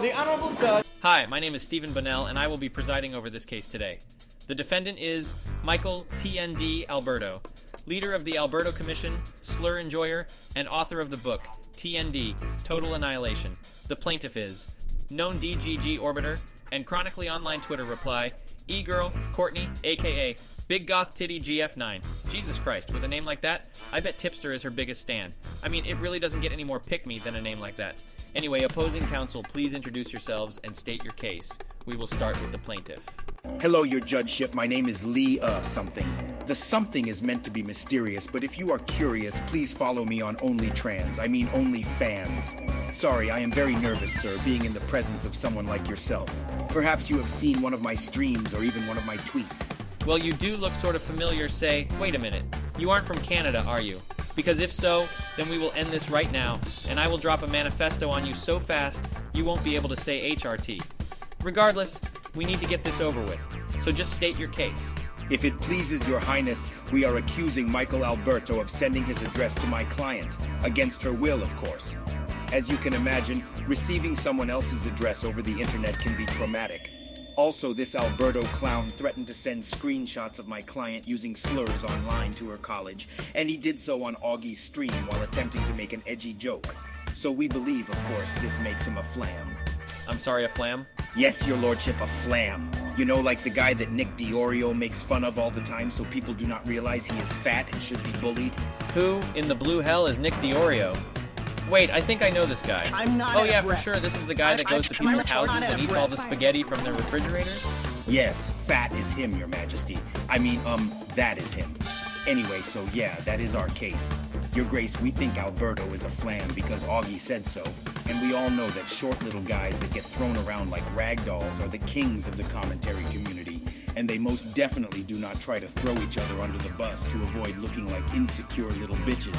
the Honorable Judge. Hi, my name is Stephen Bunnell, and I will be presiding over this case today. The defendant is Michael TND Alberto, leader of the Alberto Commission, slur enjoyer, and author of the book TND, Total Annihilation. The plaintiff is known DGG Orbiter, and chronically online Twitter reply, E-Girl, Courtney, aka Big Goth Titty GF9. Jesus Christ, with a name like that, I bet Tipster is her biggest stan. I mean, it really doesn't get any more pick-me than a name like that. Anyway, opposing counsel, please introduce yourselves and state your case. We will start with the plaintiff. Hello, your judgeship. My name is Lee something. The something is meant to be mysterious, but if you are curious, please follow me on OnlyFans. Sorry, I am very nervous, sir, being in the presence of someone like yourself. Perhaps you have seen one of my streams or even one of my tweets. Well, you do look sort of familiar. Say, wait a minute, you aren't from Canada, are you? Because if so, then we will end this right now, and I will drop a manifesto on you so fast you won't be able to say HRT. Regardless, we need to get this over with, so just state your case. If it pleases your highness, we are accusing Michael Alberto of sending his address to my client, against her will, of course. As you can imagine, receiving someone else's address over the internet can be traumatic. Also, this Alberto clown threatened to send screenshots of my client using slurs online to her college, and he did so on Augie's stream while attempting to make an edgy joke. So we believe, of course, this makes him a flam. I'm sorry, a flam? Yes, your lordship, a flam. You know, like the guy that Nick DiOrio makes fun of all the time so people do not realize he is fat and should be bullied? Who in the blue hell is Nick DiOrio? Wait, I think I know this guy. I'm not Oh yeah, for sure, this is the guy that goes to people's houses and eats all the spaghetti from their refrigerators? Yes, fat is him, your majesty. That is him. Anyway, so yeah, that is our case. Your grace, we think Alberto is a flam because Augie said so. And we all know that short little guys that get thrown around like rag dolls are the kings of the commentary community. And they most definitely do not try to throw each other under the bus to avoid looking like insecure little bitches.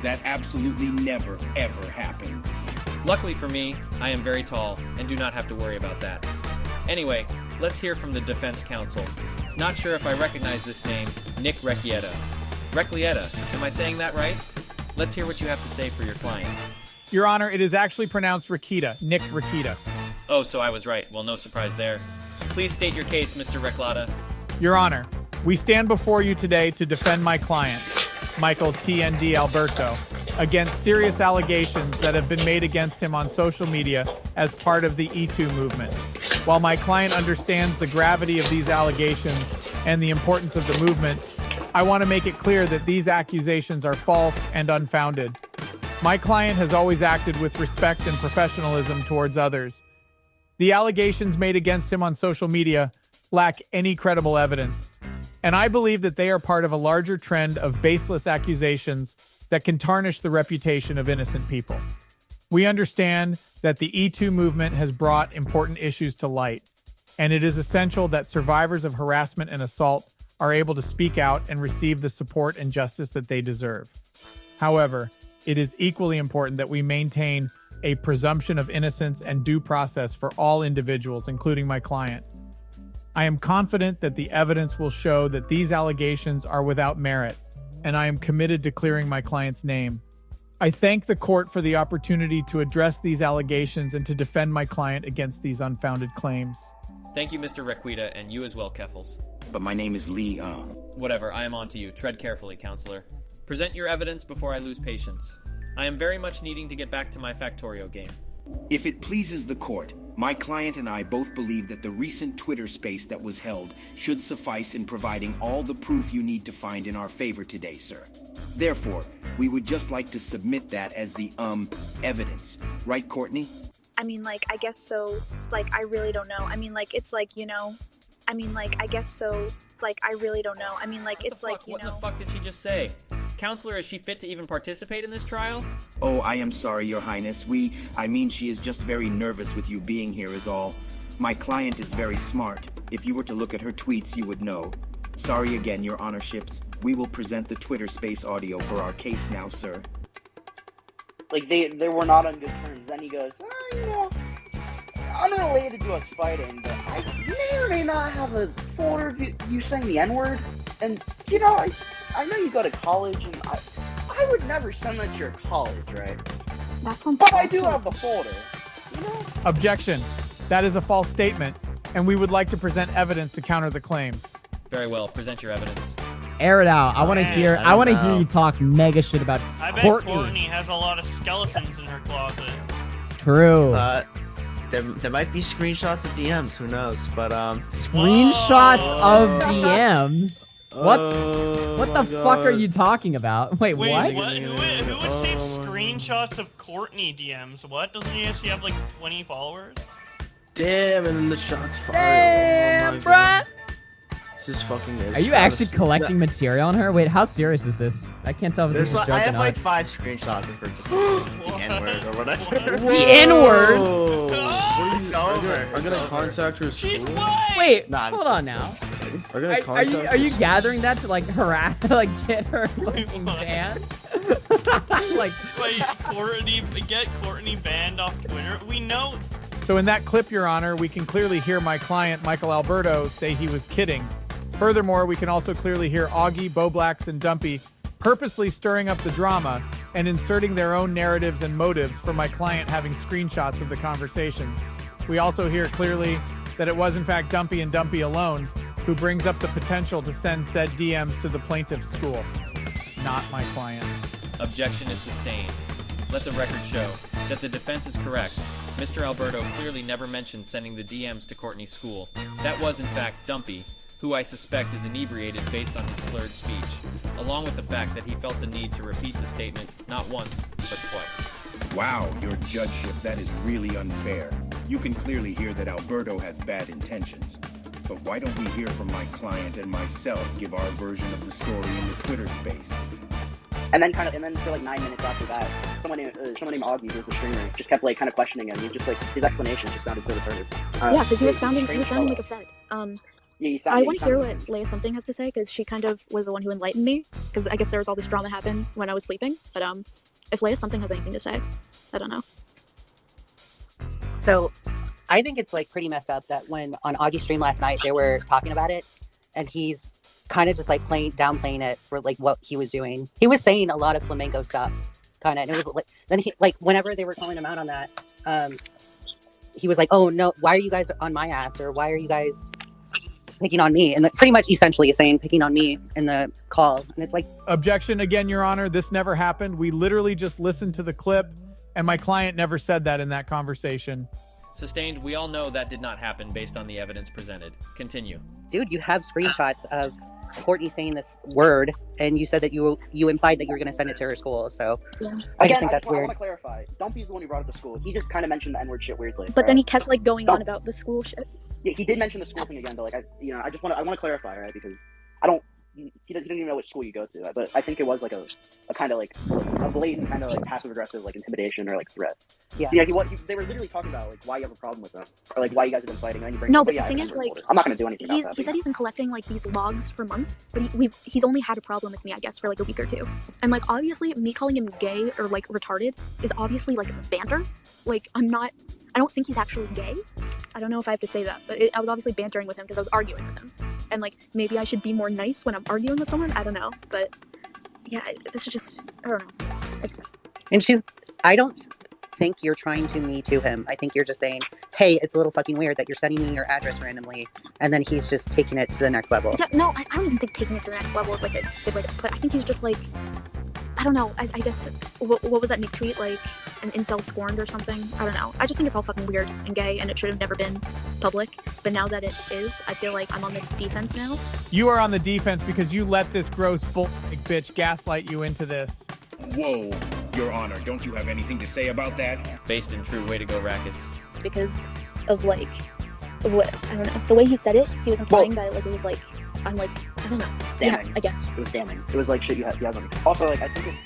That absolutely never, ever happens. Luckily for me, I am very tall and do not have to worry about that. Anyway, let's hear from the defense counsel. Not sure if I recognize this name, Nick Requieta. Requieta, am I saying that right? Let's hear what you have to say for your client. Your Honor, it is actually pronounced Rakita, Nick Rakita. Oh, so I was right. Well, no surprise there. Please state your case, Mr. Reclata. Your Honor, we stand before you today to defend my client, Michael TND Alberto, against serious allegations that have been made against him on social media as part of the E2 movement. While my client understands the gravity of these allegations and the importance of the movement, I want to make it clear that these accusations are false and unfounded. My client has always acted with respect and professionalism towards others. The allegations made against him on social media lack any credible evidence, and I believe that they are part of a larger trend of baseless accusations that can tarnish the reputation of innocent people. We understand that the E2 movement has brought important issues to light, and it is essential that survivors of harassment and assault are able to speak out and receive the support and justice that they deserve. However, it is equally important that we maintain a presumption of innocence and due process for all individuals, including my client. I am confident that the evidence will show that these allegations are without merit, and I am committed to clearing my client's name. I thank the court for the opportunity to address these allegations and to defend my client against these unfounded claims. Thank you, Mr. Requita, and you as well, Keffels. But my name is Lee, Whatever, I am on to you. Tread carefully, counselor. Present your evidence before I lose patience. I am very much needing to get back to my Factorio game. If it pleases the court, my client and I both believe that the recent Twitter space that was held should suffice in providing all the proof you need to find in our favor today, sir. Therefore, we would just like to submit that as the, evidence. Right, Courtney? I guess so. I really don't know. It's I guess so. I really don't know. What the fuck did she just say? Counselor, is she fit to even participate in this trial? Oh, I am sorry, Your Highness. She is just very nervous with you being here is all. My client is very smart. If you were to look at her tweets, you would know. Sorry again, Your Honorships. We will present the Twitter space audio for our case now, sir. They were not on good terms. Then he goes, unrelated to us fighting, but I may or may not have a folder of you saying the N-word. And, I know you go to college, and I would never send that to your college, right? That sounds But I do have the folder, Objection. That is a false statement, and we would like to present evidence to counter the claim. Very well. Present your evidence. Air it out. I want to hear. I want to hear you talk mega shit about I bet Courtney. Courtney has a lot of skeletons in her closet. True. There might be screenshots of DMs. Who knows? But Screenshots of DMs. What the fuck are you talking about? Wait, Wait, what? Who would save screenshots of Courtney DMs? What? Doesn't she have like 20 followers? damn, and then the shots fired. Damn, bruh. This is fucking it. Are you actually collecting material on her? Wait, how serious is this? I can't tell if this is a joke I or have not. like 5 screenshots of her just the N-word or whatever. The N-word? It's over. I'm gonna contact her school. She's white! Wait, Nah, hold on now. I'm gonna contact Are you gathering that to like harass, like get her fucking banned? Like, Wait, get Courtney banned off Twitter? We know. So in that clip, Your Honor, we can clearly hear my client, Michael Alberto, say he was kidding. Furthermore, we can also clearly hear Augie, Boblax, and Dumpy purposely stirring up the drama and inserting their own narratives and motives for my client having screenshots of the conversations. We also hear clearly that it was in fact Dumpy and Dumpy alone who brings up the potential to send said DMs to the plaintiff's school, not my client. Objection is sustained. Let the record show that the defense is correct. Mr. Alberto clearly never mentioned sending the DMs to Courtney's school. That was in fact Dumpy, who I suspect is inebriated based on his slurred speech, along with the fact that he felt the need to repeat the statement not once, but twice. Wow, your judgeship, that is really unfair. You can clearly hear that Alberto has bad intentions. But why don't we hear from my client and myself give our version of the story in the Twitter space? And then for like 9 minutes after that, someone named Augie, who's the streamer, just kept like kind of questioning him. He just like his explanation just sounded so retarded. Yeah, because he was sounding like a Fed. I want to hear what Leia Something has to say, because she kind of was the one who enlightened me, because I guess there was all this drama happen when I was sleeping. But if Leia Something has anything to say, I don't know. So I think it's like pretty messed up that when on Augie's stream last night they were talking about it, and he's kind of just like downplaying it for like what he was doing. He was saying a lot of flamenco stuff, kind of, and it was like then he like whenever they were calling him out on that, he was like, "Oh no, why are you guys on my ass?" or "Why are you guys picking on me?" And that's pretty much essentially saying picking on me in the call. And it's like, Objection again, Your Honor. This never happened. We literally just listened to the clip, and my client never said that in that conversation. Sustained, we all know that did not happen based on the evidence presented. Continue. dude, you have screenshots of Courtney saying this word, and you said that you implied that you were going to send it to her school. So Yeah. I just think that's weird. I want to clarify. Dumpy's the one who brought up the school. He just kind of mentioned the N-word shit weirdly. But then he kept like going on about the school shit. Yeah, he did mention the school thing again, but like I want to clarify, right? Because I don't. He didn't even know which school you go to, but I think it was like a kind of like a blatant kind of like passive aggressive like intimidation or like threat. Yeah. They were literally talking about like why you have a problem with them or like why you guys have been fighting. And then you bring No, up, but yeah, the thing I have is, an like, order. I'm not going to do anything about that. He said he's been collecting like these logs for months, but he's only had a problem with me, I guess, for like a week or two. And like obviously, me calling him gay or like retarded is obviously like banter. Like I don't think he's actually gay. I don't know if I have to say that, but I was obviously bantering with him because I was arguing with him. And like maybe I should be more nice when I'm arguing with someone. I don't know, but yeah, this is just I don't know. And I don't think you're trying to me to him. I think you're just saying, hey, it's a little fucking weird that you're sending me your address randomly, and then he's just taking it to the next level. Yeah, no, I don't even think taking it to the next level is like a good way to put it. I think he's just like, I don't know. I guess what was that Nick tweet, like an incel scorned or something? I don't know. I just think it's all fucking weird and gay, and it should have never been public. But now that it is, I feel like I'm on the defense now. You are on the defense because you let this gross bullshit bitch gaslight you into this. Whoa, Your Honor, don't you have anything to say about that? Based in true way to go rackets. Because of like, what, I don't know. The way he said it, he was implying that like it was like, I'm like, I don't know. Damning. Yeah, I guess. It was damning. It was like shit you have on. Also, like I think it's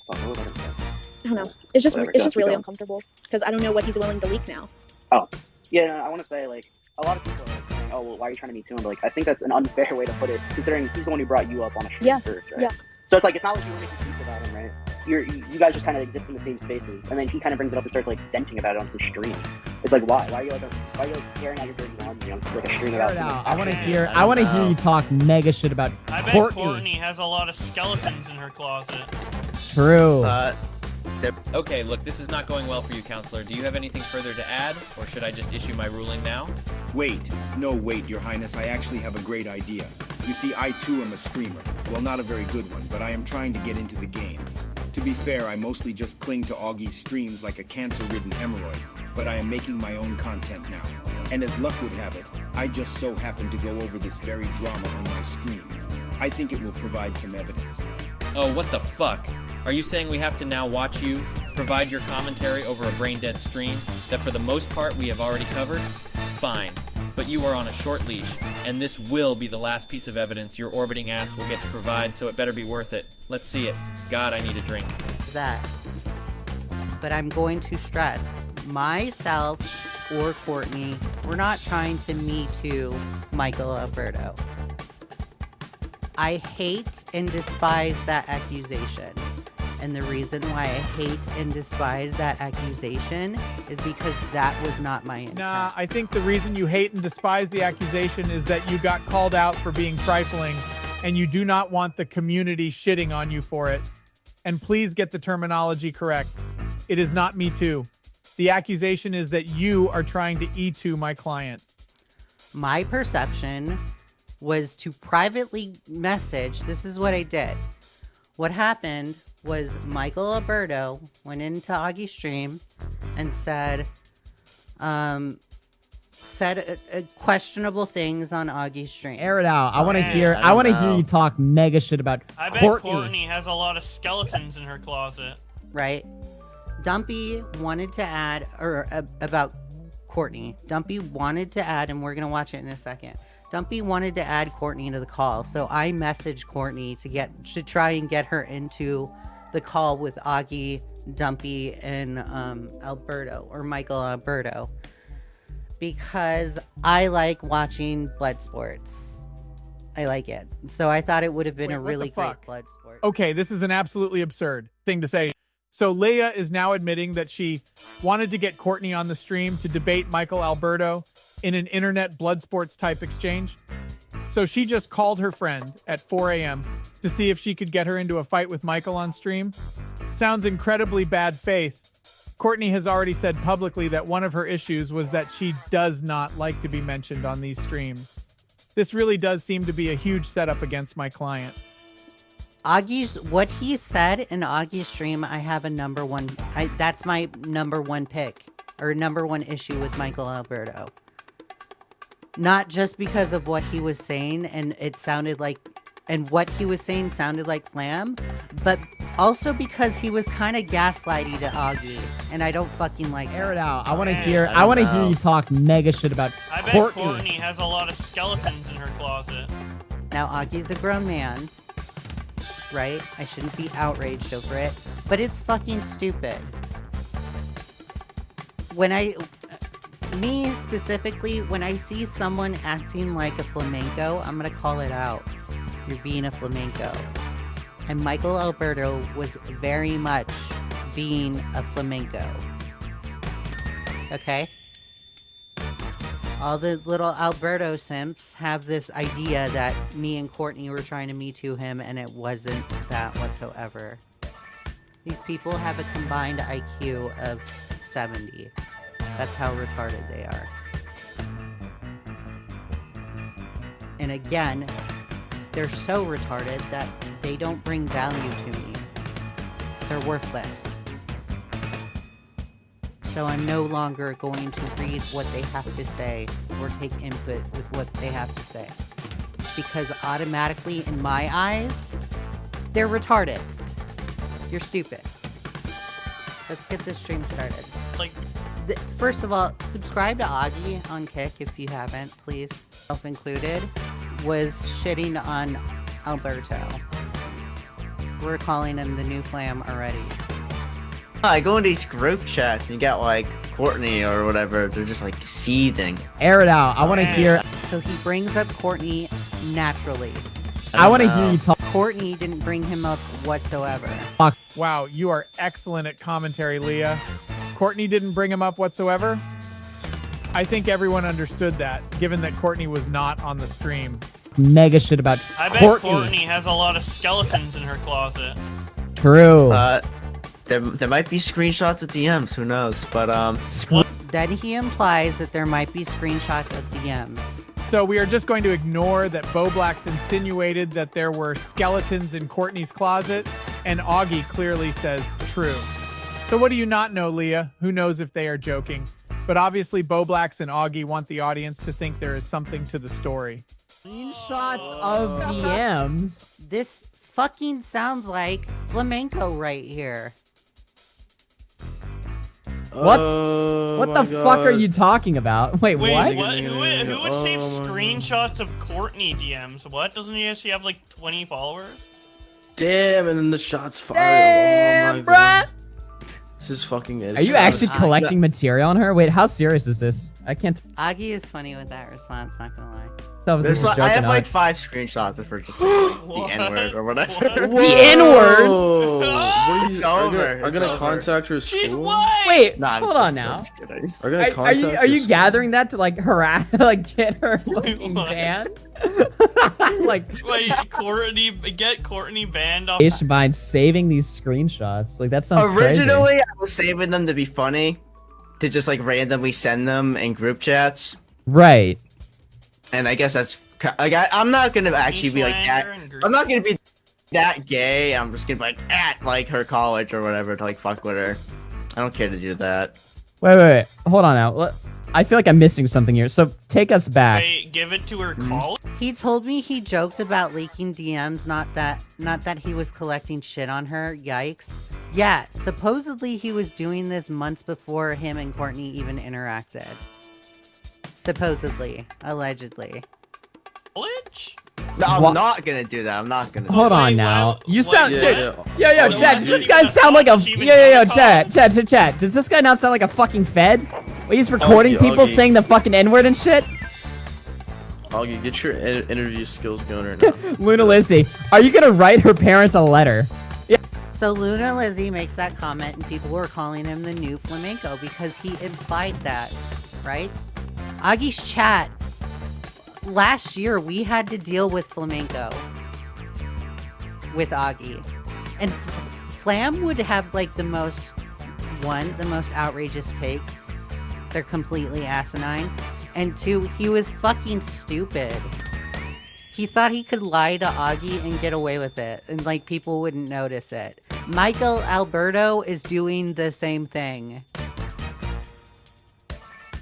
fuck, what was I gonna say? I don't know. It's just Whatever, it's just keep really going. uncomfortable because I don't know what he's willing to leak now. Oh, yeah. No, I want to say like a lot of people are like, saying, "Oh, well, why are you trying to me too?" But like, I think that's an unfair way to put it, considering he's the one who brought you up on a stream Yeah, first, right? yeah. So it's like it's not like you were making tweets about him, right? You guys just kind of exist in the same spaces, and then he kind of brings it up and starts like venting about it on some stream. It's like why? Why are you like airing out your dirty laundry on like a stream about? I want to hear you talk mega shit about I bet Courtney. Courtney has a lot of skeletons in her closet. True. Okay, look, this is not going well for you, Counselor. Do you have anything further to add, or should I just issue my ruling now? Wait. No, wait, Your Highness. I actually have a great idea. You see, I too am a streamer. Well, not a very good one, but I am trying to get into the game. To be fair, I mostly just cling to Augie's streams like a cancer-ridden hemorrhoid, but I am making my own content now. And as luck would have it, I just so happen to go over this very drama on my stream. I think it will provide some evidence. Oh, what the fuck? Are you saying we have to now watch you provide your commentary over a brain-dead stream that for the most part we have already covered? Fine, but you are on a short leash, and this will be the last piece of evidence your orbiting ass will get to provide, so it better be worth it. Let's see it. God, I need a drink. That. But I'm going to stress, myself or Courtney, we're not trying to Me Too Michael Alberto. I hate and despise that accusation. And the reason why I hate and despise that accusation is because that was not my intent. Nah, I think the reason you hate and despise the accusation is that you got called out for being trifling, and you do not want the community shitting on you for it. And please get the terminology correct. It is not Me Too. The accusation is that you are trying to E2 my client. My perception was to privately message. This is what I did. What happened was Michael Alberto went into Augie's stream and said questionable things on Augie's stream. Air it out. I want to hear you talk mega shit about I bet Courtney. Courtney has a lot of skeletons in her closet. Right? Dumpy wanted to add, about Courtney. Dumpy wanted to add, and we're going to watch it in a second. Dumpy wanted to add Courtney into the call, so I messaged Courtney to try and get her into the call with Augie, Dumpy, and Alberto, or Michael Alberto, because I like watching blood sports. I like it. So I thought it would have been a really great blood sport. Okay, this is an absolutely absurd thing to say. So Leia is now admitting that she wanted to get Courtney on the stream to debate Michael Alberto in an internet blood sports type exchange. So she just called her friend at 4 a.m. to see if she could get her into a fight with Michael on stream. Sounds incredibly bad faith. Courtney has already said publicly that one of her issues was that she does not like to be mentioned on these streams. This really does seem to be a huge setup against my client. What he said in Augie's stream, I have a number one. That's my number one pick, or number one issue with Michael Alberto. Not just because of what he was saying, and what he was saying sounded like Flam, but also because he was kind of gaslighty to Augie, and I don't fucking like Air it that. out. I want to hear you talk mega shit about I bet Courtney. Courtney has a lot of skeletons in her closet. Now Augie's a grown man, right? I shouldn't be outraged over it, but it's fucking stupid. Me specifically, when I see someone acting like a flamenco, I'm gonna call it out. You're being a flamenco. And Michael Alberto was very much being a flamenco. Okay? All the little Alberto simps have this idea that me and Courtney were trying to Me Too him, and it wasn't that whatsoever. These people have a combined IQ of 70. That's how retarded they are. And again, they're so retarded that they don't bring value to me. They're worthless. So I'm no longer going to read what they have to say or take input with what they have to say. Because automatically, in my eyes, they're retarded. You're stupid. Let's get this stream started. First of all, subscribe to Augie on Kick if you haven't, please. Self included, was shitting on Alberto. We're calling him the new Flam already. I go in these group chats and you got like Courtney or whatever, they're just like seething. Air it out. I want to hear. So he brings up Courtney naturally. I want to hear you talk. Courtney didn't bring him up whatsoever. Fuck. Wow, you are excellent at commentary, Leah. Courtney didn't bring him up whatsoever? I think everyone understood that, given that Courtney was not on the stream. Mega shit about I bet Courtney has a lot of skeletons in her closet. True. There might be screenshots of DMs. Who knows? But Then he implies that there might be screenshots of DMs. So we are just going to ignore that Boblax insinuated that there were skeletons in Courtney's closet, and Augie clearly says true. So what do you not know, Leah? Who knows if they are joking? But obviously Boblax and Augie want the audience to think there is something to the story. Screenshots of DMs. This fucking sounds like flamenco right here. What the fuck are you talking about? Wait, Wait, what? Who would save screenshots of Courtney DMs? What? Doesn't he actually have like 20 followers? Damn, and then the shots fired. Damn, oh my bruh. God. This is fucking it. Are you actually collecting material on her? Wait, how serious is this? I can't. Augie is funny with that response, not gonna lie. I have like 5 screenshots of her just like, the N-word or whatever. The N-word? It's over. I'm gonna contact her school. She's white! Wait, Nah, hold on now. Are you gathering that to like harass, like get her fucking banned? Like, wait, get Courtney banned off. By saving these screenshots, like that sounds Originally, crazy. I was saving them to be funny, to just like randomly send them in group chats. Right. And I guess that's like I'm not gonna actually be like that. I'm not gonna be that gay. I'm just gonna be like at like her college or whatever to like fuck with her. I don't care to do that. Wait. Hold on now. I feel like I'm missing something here. So take us back. Wait, give it to her college? He told me he joked about leaking DMs, not that he was collecting shit on her. Yikes. Yeah, supposedly he was doing this months before him and Courtney even interacted. Supposedly. Allegedly. College? No, I'm not gonna do that. I'm not gonna. Hold on now. You sound, Yo, Chad. Does this guy sound like a? Chad. Does this guy not sound like a fucking fed? Well, he's recording people saying the fucking N-word and shit. Augie, get your interview skills going right now. Luna Lizzie, are you gonna write her parents a letter? Yeah. So Luna Lizzie makes that comment, and people were calling him the new flamenco because he implied that, right? Augie's chat. Last year, we had to deal with flamenco with Augie. And Flam would have, like, the most outrageous takes. They're completely asinine. And 2, he was fucking stupid. He thought he could lie to Augie and get away with it. And, like, people wouldn't notice it. Michael Alberto is doing the same thing.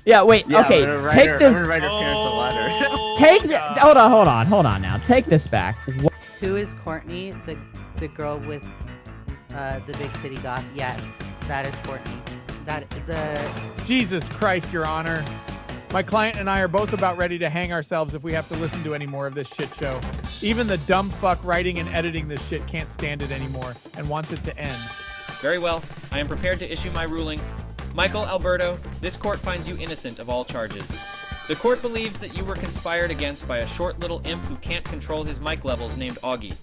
Yeah, wait, okay, take this. I'm gonna write her parents a letter. Take hold on now. Take this back. Who is Courtney? The girl with the big titty goth? Yes, that is Courtney. Jesus Christ, Your Honor. My client and I are both about ready to hang ourselves if we have to listen to any more of this shit show. Even the dumb fuck writing and editing this shit can't stand it anymore and wants it to end. Very well. I am prepared to issue my ruling. Michael Alberto, this court finds you innocent of all charges. The court believes that you were conspired against by a short little imp who can't control his mic levels named Augie.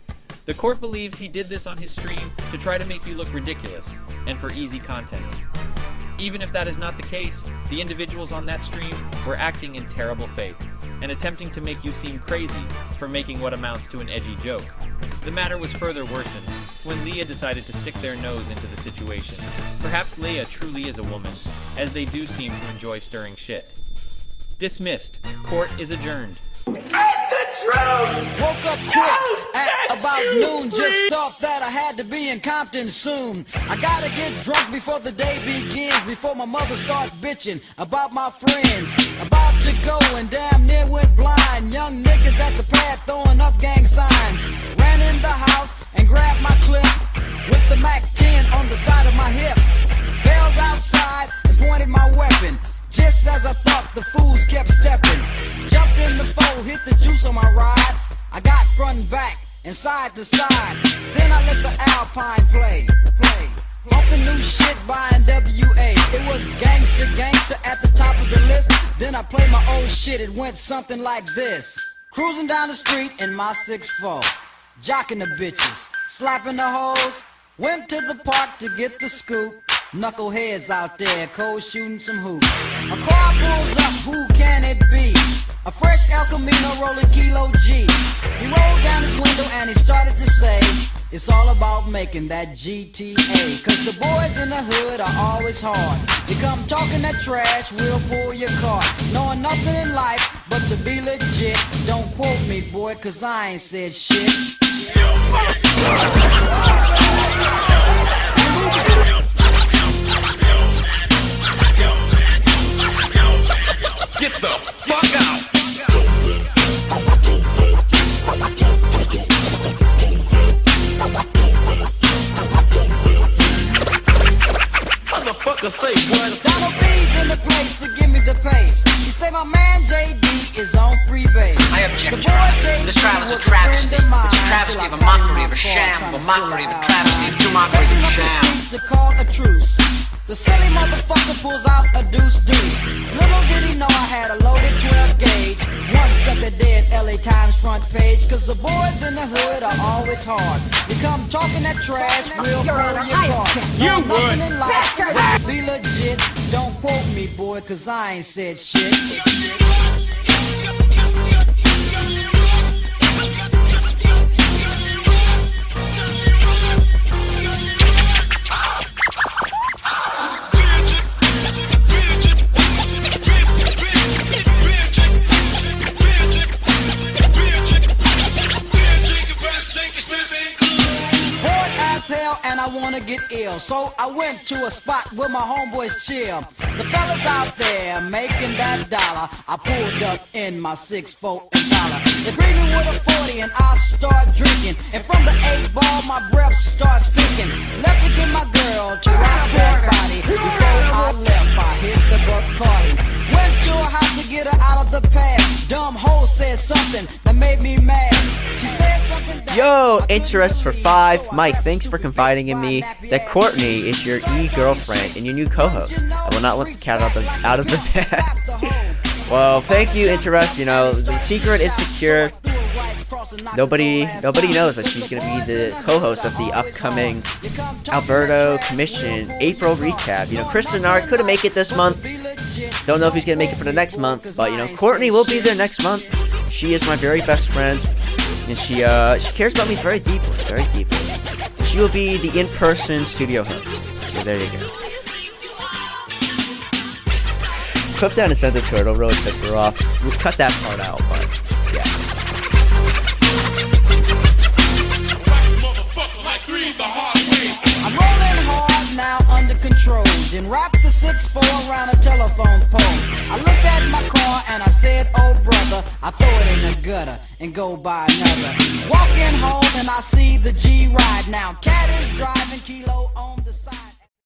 The court believes he did this on his stream to try to make you look ridiculous, and for easy content. Even if that is not the case, the individuals on that stream were acting in terrible faith, and attempting to make you seem crazy for making what amounts to an edgy joke. The matter was further worsened when Leah decided to stick their nose into the situation. Perhaps Leah truly is a woman, as they do seem to enjoy stirring shit. Dismissed. Court is adjourned. Woke up quick at about noon. Just thought that I had to be in Compton soon. I gotta get drunk before the day begins, before my mother starts bitching about my friends. About to go and damn near went blind. Young niggas at the pad throwing up gang signs. Ran in the house and grabbed my clip with the Mac 10 on the side of my hip. Bailed outside and pointed my weapon. Just as I thought, the fools kept stepping. Jumped in the foe, hit the juice on my ride. I got front and back and side to side. Then I let the Alpine play. Bumping new shit by NWA. It was gangster at the top of the list. Then I played my old shit, it went something like this. Cruising down the street in my 6'4", jocking the bitches, slapping the hoes. Went to the park to get the scoop. Knuckleheads out there, cold shooting some hoops. A car pulls up, who can it be? A fresh El Camino rolling Kilo G. He rolled down his window and he started to say, it's all about off making that GTA. Cause the boys in the hood are always hard. You come talking that trash, we'll pull your car. Knowing nothing in life but to be legit. Don't quote me, boy, cause I ain't said shit. Get the fuck out! Motherfucker say what? Donald B's in the place to give me the pace. You say my man JD is on free base. I object, Your Honor. This trial is a travesty. It's a travesty of a mockery of a sham, of a mockery of a travesty of two mockeries of a sham. To call a truce. The silly motherfucker pulls out a deuce. Little did he know I had a loaded 12 gauge. One sucker dead, LA Times front page. Cause the boys in the hood are always hard. You come talking that trash, we'll pull your car. You would. In life, be legit. Don't quote me, boy, cause I ain't said shit. Hell, and I wanna get ill, so I went to a spot where my homeboys chill. The fellas out there making that dollar. I pulled up in my 6'4" Impala. They greet me with a 40 and I start drinking. And from the 8-ball, my breath starts stinking. Left to get my girl to rock that body. Before I left, I hit the Bacardi. Went to her house to get her out of the past. Dumb hoe said something that made me mad. She said something that Yo, interest for 5. Mike, thanks for confiding in me that Courtney is your e-girlfriend and your new co-host. I will not let the cat out of the bag. Well, thank you, interest. You know, the secret is secure. Nobody knows that she's gonna be the co-host of the upcoming Alberto Commission April recap. You know, Chris Bernard couldn't make it this month. Don't know if he's gonna make it for the next month, but you know, Courtney will be there next month. She is my very best friend, and she cares about me very deeply, very deeply. She will be the in-person studio host. So there you go. Clip down and send it to her. It'll really piss her off. We'll cut that part out, but yeah. I'm rolling hard now under control. Then wrap the 6'4" around a telephone pole. I looked at my car and I said, oh brother, I throw it in the gutter and go buy another. Walking home and I see the G ride now. Cat is driving, Kilo on